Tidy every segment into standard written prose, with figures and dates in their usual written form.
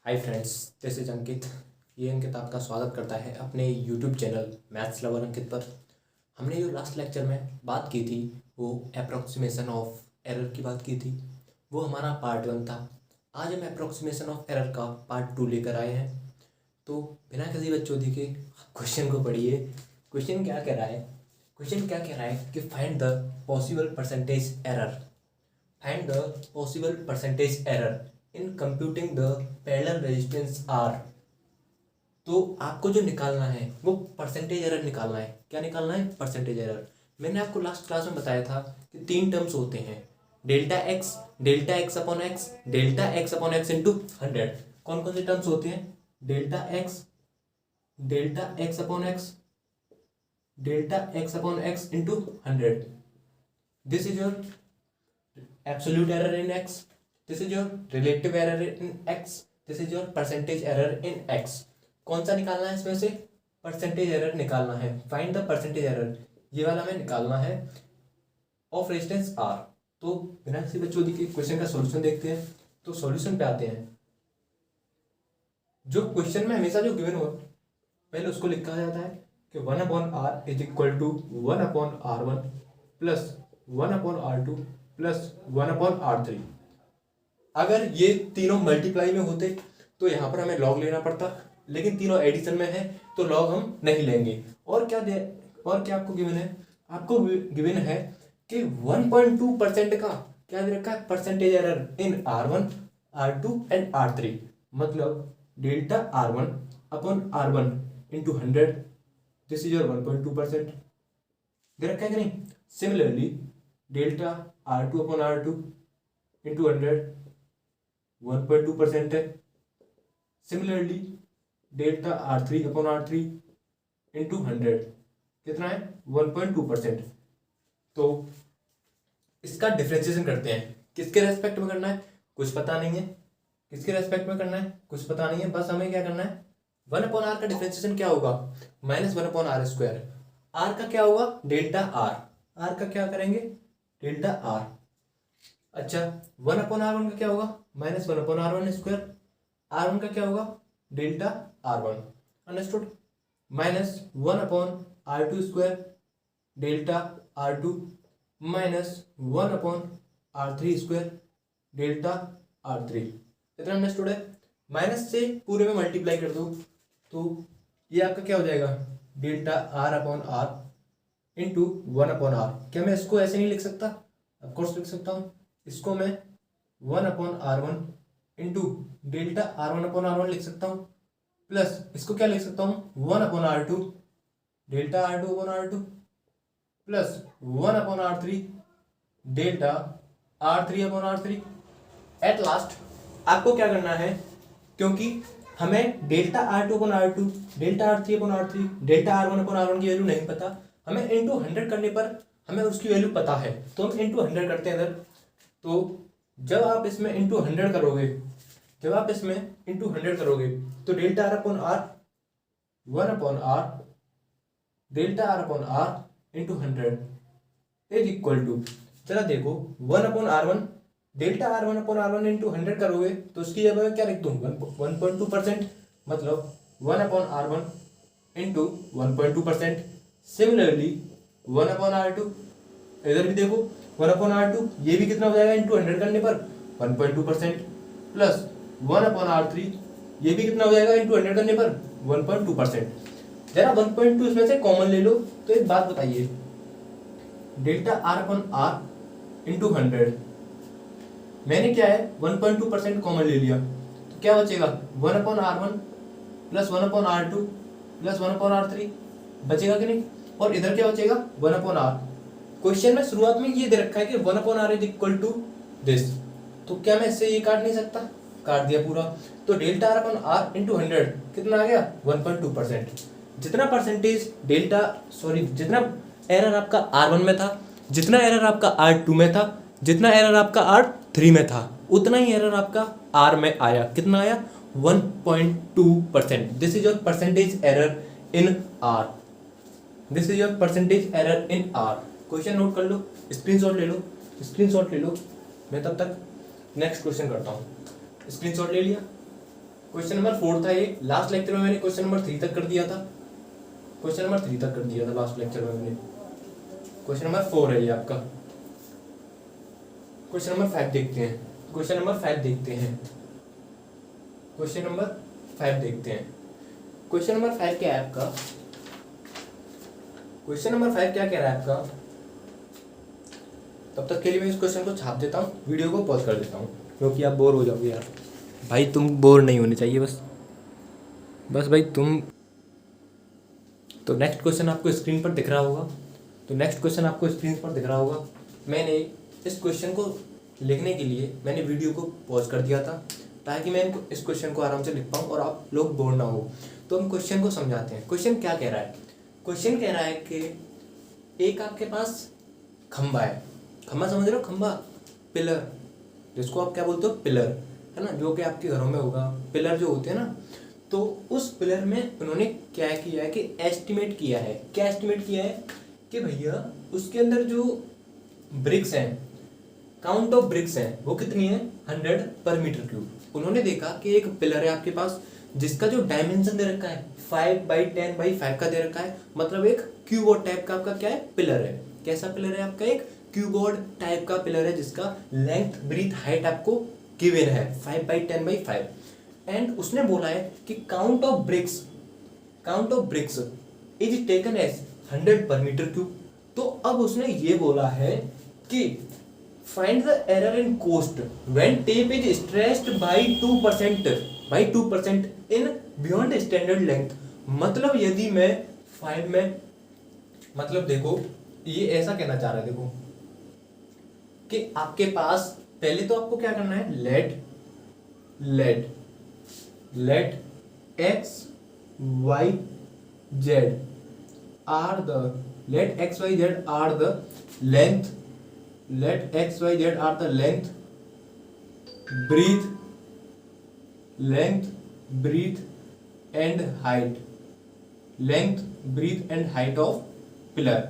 Hi friends, this is अंकित। ये अंकित आपका स्वागत करता है अपने यूट्यूब चैनल मैथ्स लवर अंकित पर। हमने जो लास्ट लेक्चर में बात की थी वो अप्रोक्सीमेशन ऑफ एरर की बात की थी। वो हमारा पार्ट 1 था। आज हम अप्रोक्सीमेशन ऑफ एरर का पार्ट 2 लेकर आए हैं। तो बिना किसी बच्चोदी के क्वेश्चन को पढ़िए। क्वेश्चन क्या कह रहा है? क्वेश्चन क्या कह रहा है कि find the possible percentage error. Find the possible percentage error in computing the parallel resistance R। तो आपको जो निकालना है वो परसेंटेज एरर निकालना है। क्या निकालना है? Percentage error. मैंने आपको लास्ट क्लास में बताया था कि 3 टर्म्स होते हैं, delta x upon x, delta x upon x into 100। कौन कौन से टर्म्स होते हैं? Delta x upon x, delta x upon x into 100। This is your absolute error in x, this is your relative error in x, this is your percentage error in x। कौन सा निकालना है इसमें से? Percentage error निकालना है। Find the percentage error, ये वाला हमें निकालना है ऑफ रेजिस्टेंस r। तो बिना किसी बच्चों के क्वेश्चन का सॉल्यूशन देखते हैं। तो सॉल्यूशन पे आते हैं। जो क्वेश्चन में हमेशा जो गिवन हो पहले उसको लिखा जाता है कि 1/r is equal to 1/r1 plus 1/r2 plus 1/r3। अगर ये तीनों मल्टीप्लाई में होते तो यहाँ पर हमें लॉग लेना पड़ता, लेकिन तीनों एडिशन में है तो लॉग हम नहीं लेंगे। और क्या आपको गिवन है? आपको गिवन है कि 1.2% का क्या दे रखा है? Percentage error in R1, R2 and R3। मतलब delta R1 upon R1 into 100, this is your 1.2% दे रखा है कि नहीं? Similarly delta R2 upon R2 into 100 1.2% है। Similarly delta R3 upon R3 into 100 कितना है? 1.2%। तो इसका डिफरेंशिएशन करते हैं। किसके रेस्पेक्ट में करना है कुछ पता नहीं है, किसके रेस्पेक्ट में करना है कुछ पता नहीं है। बस हमें क्या करना है, 1/r का डिफरेंशिएशन क्या होगा? -1/r²। r का क्या होगा? डेल्टा r का क्या करेंगे? Delta r। अच्छा, 1/r1 का क्या होगा? -1/r1²। r1 का क्या होगा? Delta r1। Understood? -1/r2², delta r2 -1/r3², delta r3। इतना अंडरस्टूड है? माइनस से पूरे में मल्टीप्लाई कर दो तो ये आपका क्या हो जाएगा? Delta r/r into 1/r। क्या मैं इसको ऐसे नहीं लिख सकता? ऑफकोर्स लिख सकता हूँ। इसको मैं 1/r1 इंटू डेल्टा r1/r1 लिख सकता हूँ, प्लस इसको क्या लिख सकता हूँ? 1/r2 delta r2/r2 plus 1/r3 delta r3/r3। At last आपको क्या करना है, क्योंकि हमें delta r2/r2, delta r3/r3, delta r1/r1 की वैल्यू नहीं पता, हमें इंटू 100 करने पर हमें उसकी वैल्यू पता है, तो हम इंटू 100 करते हैं इधर। तो जब आप इसमें इंटू 100 करोगे, तो delta r/r 1/r delta r/r into 100 is equal to, चला देखो 1/r1 डेल्टा r1/r1 इंटू 100 करोगे तो उसकी जगह क्या लिख दूँ? 1.2%। मतलब 1/r1 इंटू 1.2%। सिमिलरली 1/r2 इधर भी देखो 1/r2, ये भी कितना हो जाएगा? इंटू 100 करने पर 1.2%, प्लस 1/r3 ये भी कितना हो जाएगा? इंटू 100 करने पर 1.2%। जरा 1.2 इसमें से कॉमन ले लो। तो एक बात बताइए, डेल्टा r/r इंटू 100, मैंने क्या है 1.2% कॉमन ले लिया, तो क्या बचेगा? 1/r1 plus 1/r2 plus 1/r3 बचेगा कि नहीं? और इधर क्या बचेगा? 1/r। क्वेश्चन में शुरुआत में ये दे रखा है कि 1/r is equal to this, तो क्या मैं इससे ये काट नहीं सकता? काट दिया पूरा। तो डेल्टा r/r इंटू 100 कितना आ गया? 1.2%। जितना परसेंटेज जितना एरर आपका R1 में था, जितना एरर आपका R2 में था, जितना एरर आपका R3 में था, उतना ही एरर आपका R में आया। कितना आया? 1.2%। This is your percentage error in R। This is your percentage error in R। Question note कर लो, स्क्रीनशॉट ले लो। मैं तब तक नेक्स्ट क्वेश्चन करता हूँ। स्क्रीनशॉट ले लिया? क्वेश्चन नंबर 4 था ये। लास्ट लेक्चर में मैंने क्वेश्चन नंबर 3 तक कर दिया था, क्वेश्चन नंबर 3 तक कर दिया था लास्ट लेक्चर में मैंने। क्वेश्चन नंबर 4 है ये आपका। क्वेश्चन नंबर 5 देखते हैं, क्वेश्चन नंबर 5 देखते हैं, क्वेश्चन नंबर 5 देखते हैं। क्वेश्चन नंबर 5 क्या है आपका? क्वेश्चन नंबर 5 क्या कह रहा है आपका? तब तक के लिए मैं इस क्वेश्चन को छाप देता हूँ, वीडियो को पॉज कर देता हूँ, क्योंकि आप बोर हो जाओगे यार। भाई तुम बोर नहीं होने चाहिए, बस भाई तुम। तो नेक्स्ट क्वेश्चन आपको स्क्रीन पर दिख रहा होगा, मैंने इस क्वेश्चन को लिखने के लिए मैंने वीडियो को पॉज कर दिया था, ताकि मैं इस क्वेश्चन को आराम से लिख पाऊँ और आप लोग बोर ना हो। तो हम क्वेश्चन को समझाते हैं। क्वेश्चन क्या कह रहा है? क्वेश्चन कह रहा है कि एक आपके पास खंबा है, खंबा समझ रहे हो? खंबा, पिलर, जिसको आप क्या बोलते हो? पिलर, है ना, जो कि आपके घरों में होगा। पिलर जो होते हैं ना, तो उस पिलर में उन्होंने क्या किया है कि एस्टिमेट किया है। क्या एस्टिमेट किया है? कि भैया उसके अंदर जो ब्रिक्स हैं, काउंट ऑफ ब्रिक्स हैं, वो कितनी है? 100 पर मीटर क्यूब। उन्होंने देखा कि एक पिलर है आपके पास, जिसका जो डायमेंशन दे रखा है 5x10x5 का दे रखा है, मतलब एक क्यूबोर्ड टाइप का आपका क्या है? पिलर है। कैसा पिलर है आपका? एक क्यूबोर्ड टाइप का पिलर है, जिसका लेंथ, ब्रीथ, हाइट आपको गिवन है 5x10x5। एंड उसने बोला है कि count of bricks is taken as 100 पर मीटर क्यूब। तो अब उसने ये बोला है कि find the error in cost when tape is stretched by 2% in beyond standard length. मतलब यदि मतलब देखो, ये ऐसा कहना चाह रहा है, देखो कि आपके पास पहले तो आपको क्या करना है? Let x y z are the length, breadth and height of pillar।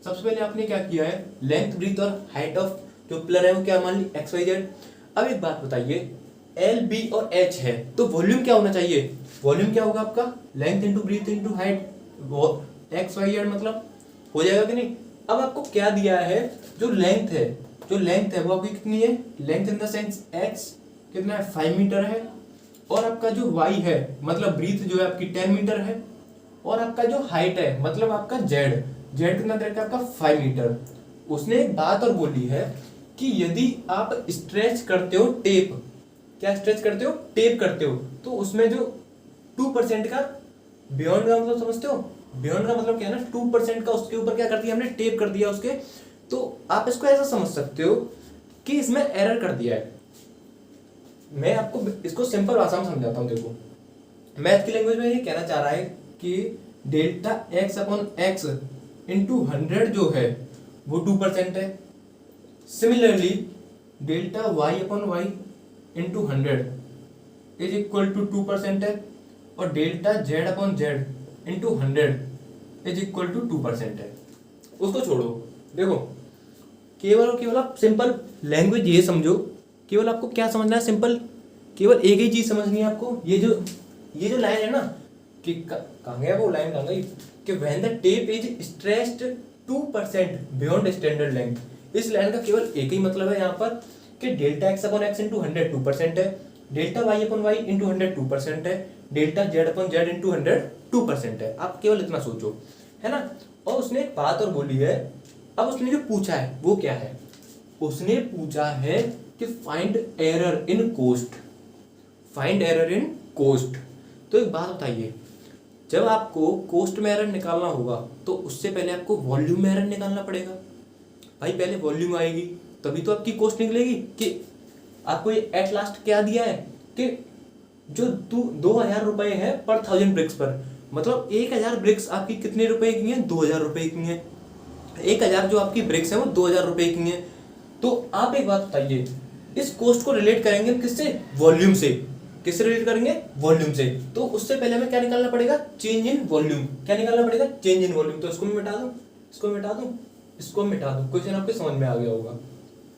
सबसे पहले आपने क्या किया है? लेंथ, ब्रीथ और हाइट ऑफ जो पिलर है वो क्या मान ली? X y Z. अब एक बात बताइए, एल, बी और एच है, तो वॉल्यूम क्या होना चाहिए? वॉल्यूम क्या होगा आपका? Length into breadth into height, x y z, मतलब हो जाएगा कि नहीं? अब आपको क्या दिया है? जो लेंथ है वो आपकी कितनी है? Length in the sense x कितना है? 5 मीटर है। और आपका जो वाई है, मतलब ब्रीथ जो है आपकी 10 मीटर है। और आपका जो हाइट है, मतलब आपका जेड कितना दे रखा है आपका? 5 मीटर। उसने एक बात और बोली है कि यदि आप स्ट्रेच करते हो टेप, क्या स्ट्रेच करते हो? टेप करते हो, तो उसमें जो 2% का बियॉन्ड का मतलब समझते हो? बियॉन्ड का मतलब क्या है ना? 2% का उसके ऊपर क्या कर दिया हमने? टेप कर दिया उसके। तो आप इसको ऐसा समझ सकते हो कि इसमें एरर कर दिया है। मैं आपको इसको सिंपल भाषा में समझाता हूँ। देखो, मैथ की लैंग्वेज में ये कहना चाह रहा है कि delta x upon x into 100 जो है वो 2% है। Similarly delta y upon y into 100 is equal to 2% है। और delta z upon z into 100 is equal to 2% है। उसको छोड़ो, देखो केवल और केवल आप सिंपल लैंग्वेज ये समझो, केवल आपको क्या समझना है? सिंपल, केवल एक ही चीज समझनी है आपको। ये जो लाइन है ना, कि कहाँ गया वो लाइन? कहाँ गई? कि when the tape is stretched 2% beyond standard length. इस लाइन का केवल एक ही मतलब है यहाँ पर कि delta x upon x into 100 2% है, delta y upon y into 100 2% है, delta z upon z into 100 2% है। आप केवल इतना सोचो, है ना। और उसने एक बात और बोली है। अब उसने जो पूछा है वो क्या है? उसने पूछा है कि फाइंड एरर इन कोस्ट। तो एक बात बताइए, जब आपको कोस्ट में एरर निकालना होगा तो उससे पहले आपको वॉल्यूम में एरर निकालना पड़ेगा। भाई पहले वॉल्यूम आएगी तभी तो आपकी कोस्ट निकलेगी। कि आपको ये एट लास्ट क्या दिया है कि जो 2000 रुपए है पर 1000 ब्रिक्स पर, मतलब 1000 ब्रिक्स आपकी कितने रुपए की हैं? 2000 रुपए की हैं। 1000 जो आपकी ब्रिक्स है वो 2000 रुपए की हैं। तो आप एक बात बताइए, इस कोस्ट को रिलेट करेंगे किससे? वॉल्यूम से। किससे रिलेट करेंगे? वॉल्यूम से। तो उससे पहले हमें क्या निकालना पड़ेगा? Change in volume. क्या निकालना पड़ेगा? Change in volume. तो इसको मैं मिटा दूं, इसको मिटा दूं, इसको मिटा दूं। क्वेश्चन आपके समझ में आ गया होगा,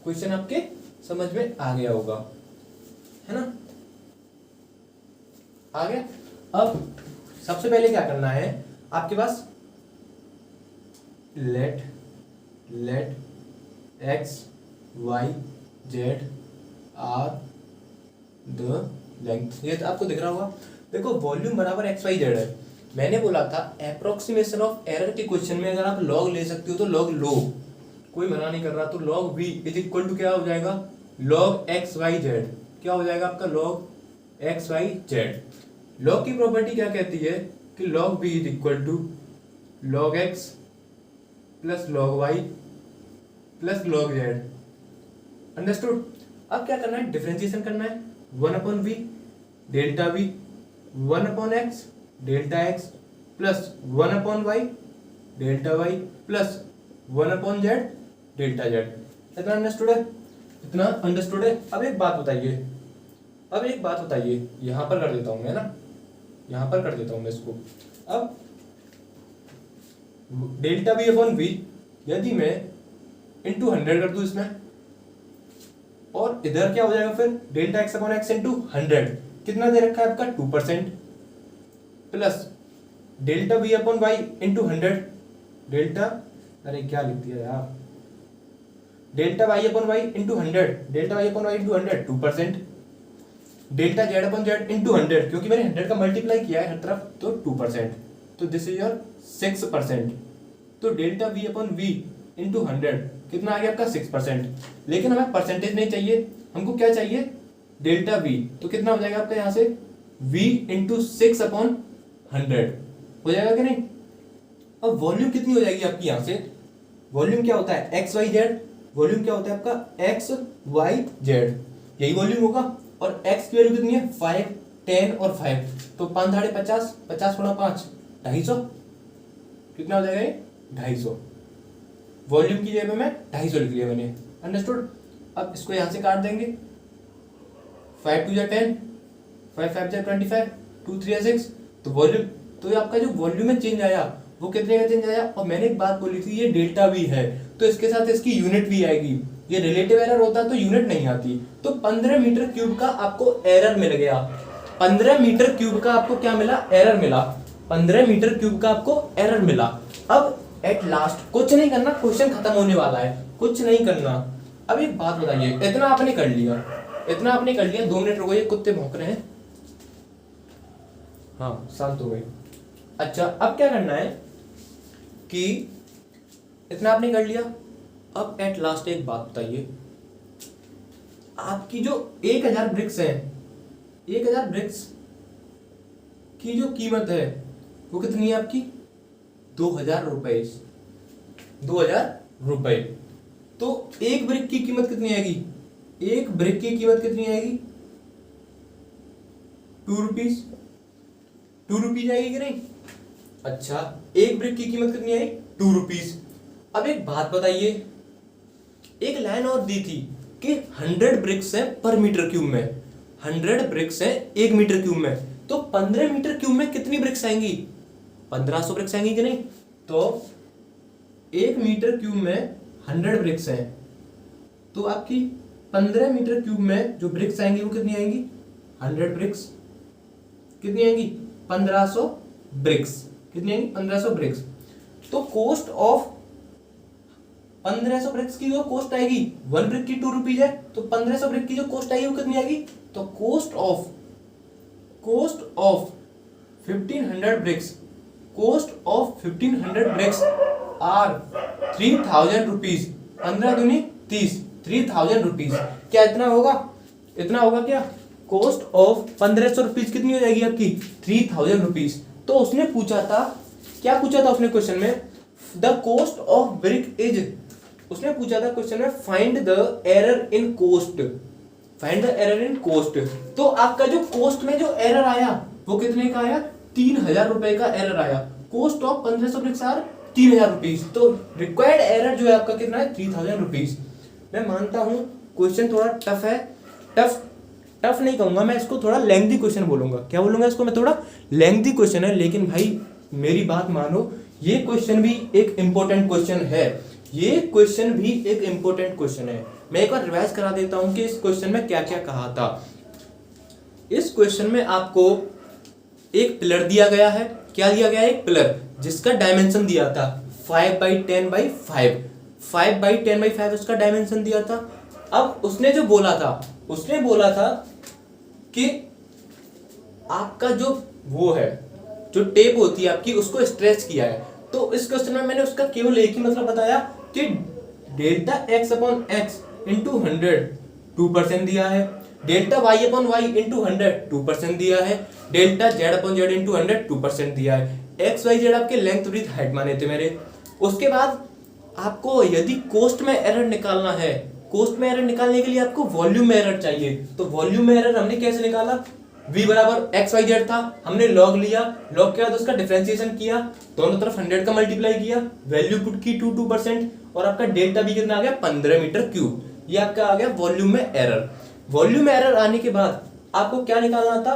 क्वेश्चन आपके समझ में आ गया होगा, है ना। आ गया। अब सबसे पहले क्या करना है आपके पास, let x y z are the length, ये तो आपको दिख रहा होगा। देखो वॉल्यूम बराबर एक्स वाई जेड है। मैंने बोला था अप्रोक्सीमेशन ऑफ एरर के क्वेश्चन में अगर आप लॉग ले सकते हो तो लॉग लो, कोई मना नहीं कर रहा। तो log v is equal to क्या हो जाएगा, लॉग एक्स वाई जेड। क्या हो जाएगा आपका, log x y z. Log की प्रॉपर्टी क्या कहती है कि log v is equal to log x plus log y plus log z. Understood. अब क्या करना है, डिफरेंशिएशन करना है। 1 upon v delta v, 1 upon x delta x plus 1 upon y delta y plus 1 upon z delta z. इतना understood है, इतना understood है। अब एक बात बताइए, यहां पर कर देता हूं मैं ना, यहां पर कर देता हूं मैं इसको। अब डेल्टा वी अपॉन वी यदि मैं इंटू 100 कर दूं इसमें, और इधर क्या हो जाएगा फिर, delta x upon x into 100, कितना दे रखा है आपका 2%, plus delta v upon y into 100, delta, अरे क्या लिख दिया यार, delta y upon y into 100, delta y upon y into 100 2%, delta z upon z into 100, क्योंकि मैंने 100 का मल्टीप्लाई किया है हर तरफ, तो 2%, तो दिस इज योर 6%। तो delta v upon v into 100 कितना आ गया आपका 6%। लेकिन हमें परसेंटेज नहीं चाहिए, हमको क्या चाहिए, डेल्टा वी। तो कितना हो जाएगा आपका यहाँ से, v इंटू 6 अपॉन 100 हो जाएगा कि नहीं। अब वॉल्यूम कितनी हो जाएगी आपकी यहाँ से, वॉल्यूम क्या होता है एक्स वाई जेड, वॉल्यूम क्या होता है आपका एक्स वाई जेड, यही वॉल्यूम होगा। और x की वैल्यू कितनी है 5 10 और 5, तो 5 धाड़े 50, 50 गुणा 5 250, कितना हो जाएगा ये 250। वॉल्यूम की जगह में 250 लिख लिया मैंने, अंडरस्टूड। अब इसको यहां से काट देंगे, 5 2 10, 5 5 25, 2 3 6, तो वॉल्यूम, तो आपका जो वॉल्यूम में चेंज आया वो कितने का चेंज आया। और मैंने एक बात बोली थी, ये डेल्टा वी है तो इसके साथ इसकी यूनिट भी आएगी। ये रिलेटिव एरर होता तो यूनिट नहीं आती। तो 15 मीटर क्यूब का आपको एरर मिल गया, 15 मीटर क्यूब का आपको क्या मिला, एरर मिला, 15 मीटर क्यूब का आपको एरर मिला। अब एट लास्ट कुछ नहीं करना, क्वेश्चन खत्म होने वाला है, कुछ नहीं करना। अब एक बात बताइए, इतना आपने कर लिया, 2 मिनट रुको, ये कुत्ते भौंक रहे हैं, हाँ शांत हो गए। अच्छा अब क्या करना है कि इतना आपने कर लिया। अब एट लास्ट एक बात बताइए, आपकी जो 1000 ब्रिक्स है, 1000 ब्रिक्स की जो कीमत है वो कितनी है आपकी, 2000 रुपए, 2000 रुपए। तो एक ब्रिक की कीमत कितनी आएगी, एक ब्रिक की कीमत कितनी आएगी 2 रुपीज, 2 रुपीज आएगी कि नहीं। अच्छा एक ब्रिक की कीमत कितनी आई 2 रुपीज। अब एक बात बताइए, एक लाइन और दी थी कि 100 ब्रिक्स है पर मीटर क्यूब में, 100 ब्रिक्स है 1 मीटर क्यूब में, तो 15 मीटर क्यूब में कितनी ब्रिक्स आएंगी, 1500 ब्रिक्स आएंगी कि नहीं। तो 1 मीटर क्यूब में 100 ब्रिक्स हैं, तो आपकी 15 मीटर क्यूब में जो ब्रिक्स आएंगी वो कितनी आएंगी, 100 ब्रिक्स, कितनी आएंगी 1500 ब्रिक्स, कितनी आएंगी 1500 ब्रिक्स। तो कॉस्ट ऑफ 1500 ब्रिक्स की जो कॉस्ट आएगी, 1 ब्रिक की 2 रुपीज है, तो 1500 ब्रिक की जो कॉस्ट आएगी वो कितनी आएगी, तो cost of 1500 bricks, cost of 1500 bricks are 3000 rupees, 15 दूनी 30, 3000 रुपीज। क्या इतना होगा, इतना होगा क्या, कॉस्ट ऑफ 1500 रुपीज कितनी हो जाएगी आपकी 3000 रुपीज। तो उसने पूछा था, क्या पूछा था उसने क्वेश्चन में, the cost of brick is, उसने पूछा था क्वेश्चन में find the error in cost, find the error in cost. तो आपका जो कॉस्ट में जो एरर आया वो कितने का आया, 3000 रुपए का एरर आया। Cost of 1500 bricks are 3000 rupees, तो रिक्वायर्ड एरर जो है आपका कितना है 3000 रुपीज। मैं मानता हूं क्वेश्चन थोड़ा टफ है, टफ नहीं कहूंगा मैं इसको, थोड़ा लेंथी क्वेश्चन बोलूंगा। क्या बोलूंगा इसको मैं, थोड़ा लेंथी क्वेश्चन है, लेकिन भाई मेरी बात मानो, ये क्वेश्चन भी एक इंपॉर्टेंट क्वेश्चन है, ये क्वेश्चन भी एक इंपॉर्टेंट क्वेश्चन है। मैं एक बार रिवाइज करा देता हूं कि इस क्वेश्चन में क्या क्या कहा था। इस क्वेश्चन में आपको एक पिलर दिया गया है, क्या दिया गया है, एक पिलर जिसका डायमेंशन दिया था 5x10/5, 5x10/5 उसका डायमेंशन दिया था। अब उसने बोला था कि आपका जो वो है, जो टेप होती है आपकी, उसको स्ट्रेच किया है। तो इस क्वेश्चन में मैंने उसका केवल एक ही मतलब बताया कि डेल्टा x/x इंटू 100 2% दिया है, डेल्टा y/y इंटू 100 2% दिया है, डेल्टा z/z इंटू 100 2% दिया है। एक्स वाई जेड आपके लेंथ ब्रीथ हाइट माने थे मेरे। उसके बाद आपको यदि कोस्ट में एरर निकालना है, कोस्ट में एरर निकालने के लिए आपको वॉल्यूम में एरर चाहिए। तो वॉल्यूम में एरर हमने कैसे निकाला, v बराबर एक्स वाई जेड था, हमने लॉग लिया, लॉग के बाद उसका डिफरेंशिएशन किया, दोनों तरफ 100 का मल्टीप्लाई किया, वैल्यू पुट की 2% और आपका डेल्टा भी कितना आ गया 15 मीटर क्यूब। ये आपका आ गया वॉल्यूम में एरर। वॉल्यूम में एरर आने के बाद आपको क्या निकालना था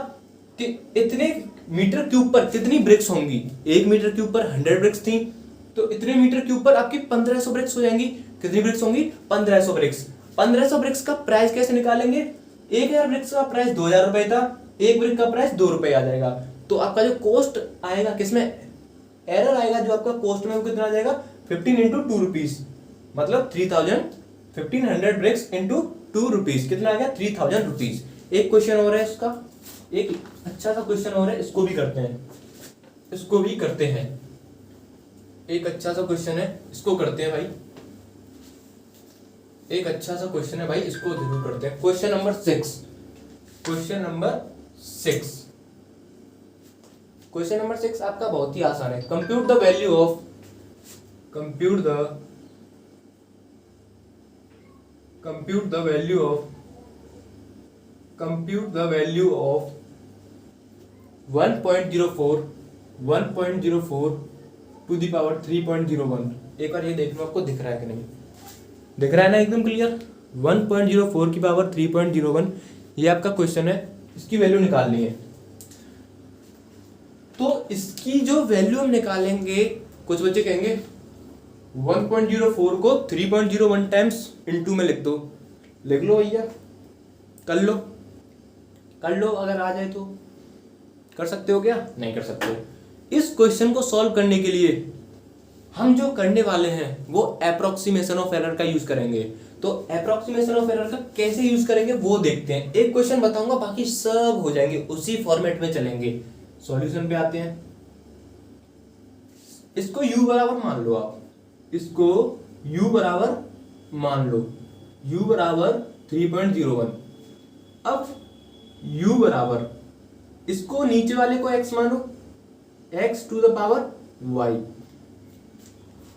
कि इतने मीटर क्यूब पर कितनी ब्रिक्स होंगी। 1 मीटर क्यूब पर 100 ब्रिक्स थी, तो इतने मीटर क्यूब पर आपकी 1500 ब्रिक्स हो जाएंगी। कितनी ब्रिक्स होंगी, 1500 ब्रिक्स। 1500 ब्रिक्स का प्राइस कैसे निकालेंगे, 1000 ब्रिक्स का प्राइस 2000 रुपए था, एक ब्रिक का प्राइस 2 रुपए आ जाएगा। तो आपका जो कॉस्ट आएगा, किसमें एरर आएगा, जो आपका कॉस्ट में वो कितना आ जाएगा 15 इंटू 2 रुपीज, मतलब 1500 ब्रिक्स इंटू 2 रुपीज, कितना आ गया 3000 रुपीज। एक क्वेश्चन और है इसका, एक अच्छा सा क्वेश्चन और है, इसको भी करते हैं, एक अच्छा सा क्वेश्चन है, इसको करते हैं भाई। एक अच्छा सा क्वेश्चन है भाई, इसको जरूर करते हैं। क्वेश्चन नंबर 6, क्वेश्चन नंबर 6 आपका बहुत ही आसान है। Compute the value of 1.04 to the power 3.01। एक बार ये देख लो आपको दिख रहा है कि नहीं, दिख रहा है ना एकदम क्लियर। 1.04 की पावर 3.01 ये आपका क्वेश्चन है, इसकी वैल्यू निकालनी है। तो इसकी जो वैल्यू हम निकालेंगे, कुछ बच्चे कहेंगे 1.04 को 3.01 टाइम्स इनटू में लिख दो। लिख लो भैया, कर लो, अगर आ जाए तो कर सकते हो क्या, नहीं कर सकते। इस क्वेश्चन को सॉल्व करने के लिए हम जो करने वाले हैं वो एप्रोक्सीमेशन ऑफ एरर का यूज करेंगे। तो एप्रोक्सीमेशन ऑफ एरर का कैसे यूज करेंगे वो देखते हैं। एक क्वेश्चन बताऊंगा, बाकी सब हो जाएंगे, उसी फॉर्मेट में चलेंगे। सॉल्यूशन पे आते हैं। इसको u बराबर मान लो, आप इसको u बराबर मान लो, u बराबर 3.01। अब u बराबर, इसको नीचे वाले को x मानो, x to the power y।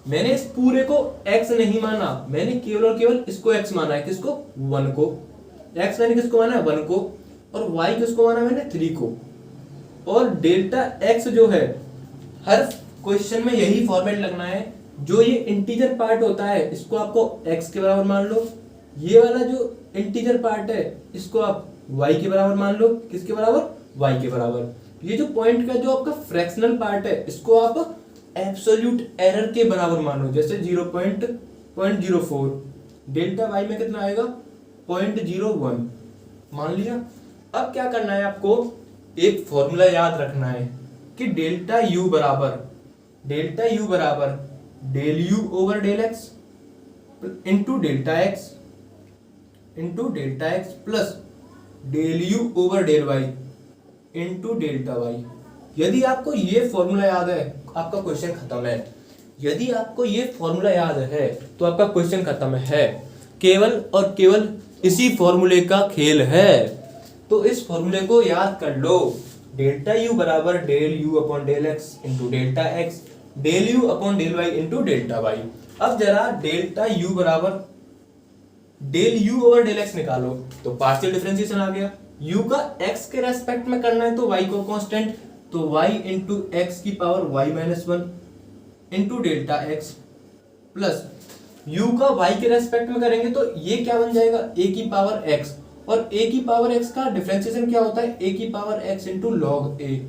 मैंने इस पूरे को x नहीं माना, मैंने केवल और केवल इसको x माना है। किसको, 1 को। x मैंने किसको माना है, 1 को, और y किसको माना मैंने, 3 को। और डेल्टा x जो है, हर क्वेश्चन में यही फॉर्मेट लगना है। जो ये इंटीजर पार्ट होता है इसको आपको x के बराबर मान लो, ये वाला जो इंटीजर पार्ट है इसको आप y के बराबर मान लो। किसके बराबर, y के बराबर। ये जो पॉइंट का जो आपका फ्रैक्शनल पार्ट है इसको आप एब्सोल्यूट एरर के बराबर मानो, जैसे 0.04। डेल्टा y में कितना आएगा, 0.01 मान लिया। अब क्या करना है आपको, एक फॉर्मूला याद रखना है कि डेल्टा u बराबर del u over del x into delta x plus del u over del y into delta y। यदि आपको ये फॉर्मूला याद है आपका क्वेश्चन खत्म है। यदि आपको ये फॉर्मूला याद है तो आपका क्वेश्चन खत्म है। केवल और केवल इसी फॉर्मूले का खेल है। तो इस फॉर्मूले को याद कर लो, डेल्टा u बराबर del u upon del x into delta x, del u upon del y into delta y। अब जरा डेल्टा u बराबर del u over del x निकालो, तो पार्शियल डिफरेंशिएशन आ गया। u का x के रेस्पेक्ट में करना है तो y को कांस्टेंट, तो y इंटू एक्स की power y minus 1 into delta x plus u का y के रेस्पेक्ट में करेंगे तो ये क्या बन जाएगा, a की पावर x, और a की पावर x का डिफरेंशिएशन क्या होता है, a की power x into log a।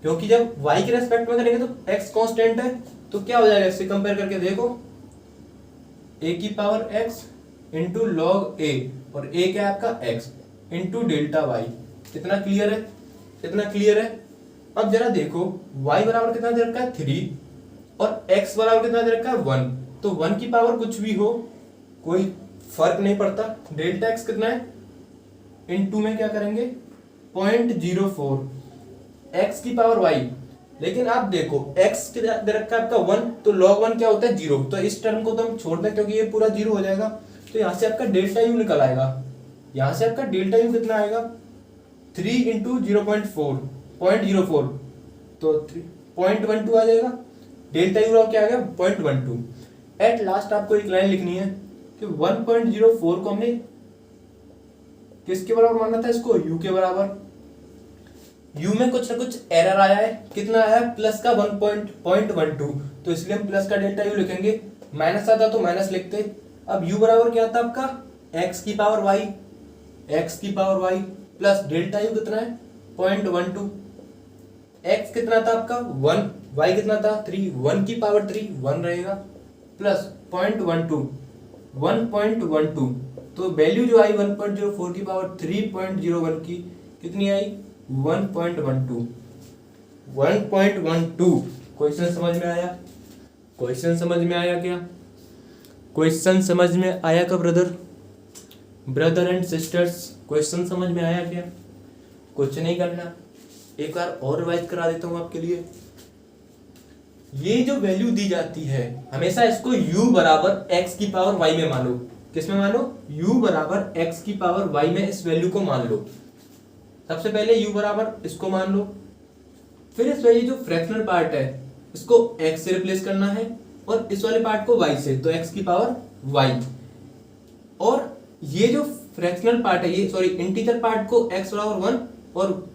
क्योंकि जब y के रेस्पेक्ट में करेंगे तो x कांस्टेंट है, तो क्या हो जाएगा, इससे कंपेयर करके देखो, a की power x into log a, और a क्या है आपका x इंटू डेल्टा y। कितना क्लियर है, अब जरा देखो y बराबर कितना दे रखा है 3 और x बराबर कितना दे रखा है 1, तो 1 की पावर कुछ भी हो कोई फर्क नहीं पड़ता। डेल्टा x कितना है, इनटू में क्या करेंगे 0.04 x की पावर y, लेकिन आप देखो x दे रखा है आपका 1, तो log 1 क्या होता है 0, तो इस टर्म को तो हम छोड़ दें क्योंकि ये पूरा 0 हो जाएगा। तो यहाँ से आपका डेल्टा यू निकल आएगा, यहाँ से आपका डेल्टा यू कितना आएगा 3 इंटू 0.4 तो 0.12 आ जाएगा। डेल्टा यू क्या आ गया 0.12। एट लास्ट आपको एक लाइन लिखनी है कि 1.04 को हमने किसके बराबर माना था, इसको u के बराबर। u में कुछ ना कुछ एरर आया है, कितना आया है प्लस का 1.12, तो इसलिए हम प्लस का डेल्टा u लिखेंगे। माइनस आता तो माइनस लिखते। अब u बराबर क्या था आपका x की power y plus delta u कितना है 0.12, x कितना था आपका 1, y कितना था 3, 1 की पावर 3 1 रहेगा प्लस 1.12, तो वैल्यू जो आई 1.04 की पावर 3.01 की कितनी आई 1.12। क्वेश्चन समझ में आया? क्वेश्चन समझ में आया क्या? क्वेश्चन समझ में आया का ब्रदर एंड सिस्टर्स? क्वेश्चन समझ में आया क्या? कुछ नहीं करना, एक बार और रिवाइज करा देता हूं आपके लिए। ये जो वैल्यू दी जाती है हमेशा इसको u बराबर x की पावर y में मान लो। किस में मान लो? u बराबर x की पावर y में इस वैल्यू को मान लो। सबसे पहले u बराबर इसको मान लो, फिर इस वैल्यू जो फ्रैक्शनल पार्ट है इसको x से रिप्लेस करना है और इस वाले पार्ट को y से, तो x की पावर y। और ये जो फ्रैक्शनल पार्ट है ये इंटीजर पार्ट को x बराबर 1 और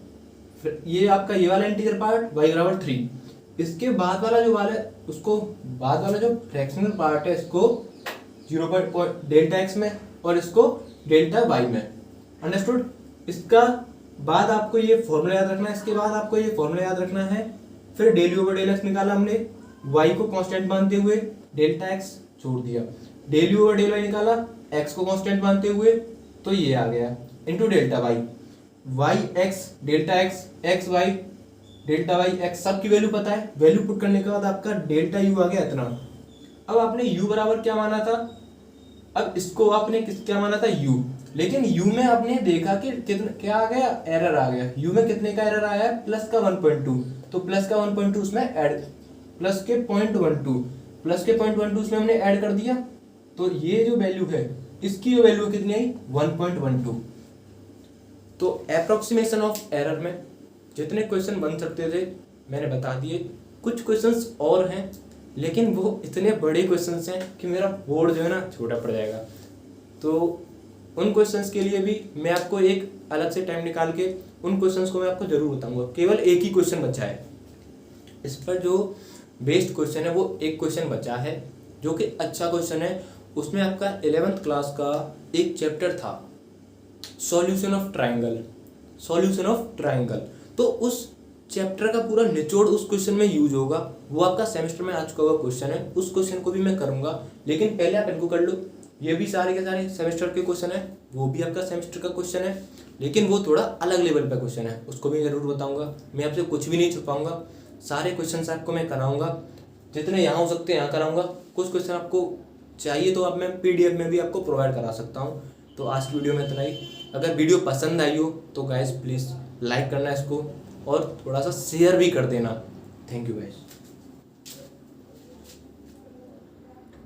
ये आपका ये वाला इंटीजर पार्ट y बराबर 3। इसके बाद वाला जो फ्रैक्शनल पार्ट है इसको 0. डेल्टा x में और इसको डेल्टा y में। अंडरस्टूड? इसका बाद आपको ये फॉर्मूला याद रखना है, इसके बाद आपको ये फॉर्मूला याद रखना है। फिर del u over del x निकाला हमने, y को कांस्टेंट मानते हुए, डेल्टा x छोड़ दिया। Del u over del y निकाला x को कांस्टेंट मानते हुए, तो ये आ गया into delta y। y x delta x x y delta y x सब की वैल्यू पता है। वैल्यू पुट करने के बाद आपका डेल्टा u आ गया इतना। अब आपने u बराबर क्या माना था, अब इसको आपने क्या माना था u, लेकिन u में आपने देखा कि कितना क्या आ गया, एरर आ गया। u में कितने का एरर आया है, प्लस का 1.2, तो प्लस का 1.2 उसमें ऐड, प्लस के 0.12 उसमें हमने ऐड कर दिया, तो ये जो वैल्यू है इसकी जो वैल्यू कितनी आई 1.12। तो अप्रोक्सीमेशन ऑफ एरर में जितने क्वेश्चन बन सकते थे मैंने बता दिए। कुछ क्वेश्चंस और हैं लेकिन वो इतने बड़े क्वेश्चंस हैं कि मेरा बोर्ड जो है ना छोटा पड़ जाएगा, तो उन क्वेश्चंस के लिए भी मैं आपको एक अलग से टाइम निकाल के उन क्वेश्चंस को मैं आपको जरूर बताऊंगा। केवल एक ही क्वेश्चन बचा है, इस पर जो बेस्ड क्वेश्चन है वो एक क्वेश्चन बचा है जो कि अच्छा क्वेश्चन है। उसमें आपका 11th क्लास का एक चैप्टर था सॉल्यूशन ऑफ ट्राइंगल, तो उस चैप्टर का पूरा निचोड़ उस क्वेश्चन में यूज होगा। वो आपका सेमेस्टर में आ चुका हुआ क्वेश्चन है, उस क्वेश्चन को भी मैं करूंगा, लेकिन पहले आप इनको कर लो। ये भी सारे के सारे सेमेस्टर के क्वेश्चन है, वो भी आपका सेमेस्टर का क्वेश्चन है, लेकिन वो थोड़ा अलग लेवल का क्वेश्चन है, उसको भी जरूर बताऊंगा। मैं आपसे कुछ भी नहीं छुपाऊंगा, सारे क्वेश्चन आपको मैं कराऊंगा, जितने यहाँ हो सकते हैं यहाँ कराऊंगा। कुछ क्वेश्चन आपको चाहिए तो अब मैं PDF में भी आपको प्रोवाइड करा सकता हूँ। तो आज की वीडियो में इतना ही। अगर वीडियो पसंद आई हो तो गाइस प्लीज़ लाइक करना इसको और थोड़ा सा शेयर भी कर देना। Thank you guys.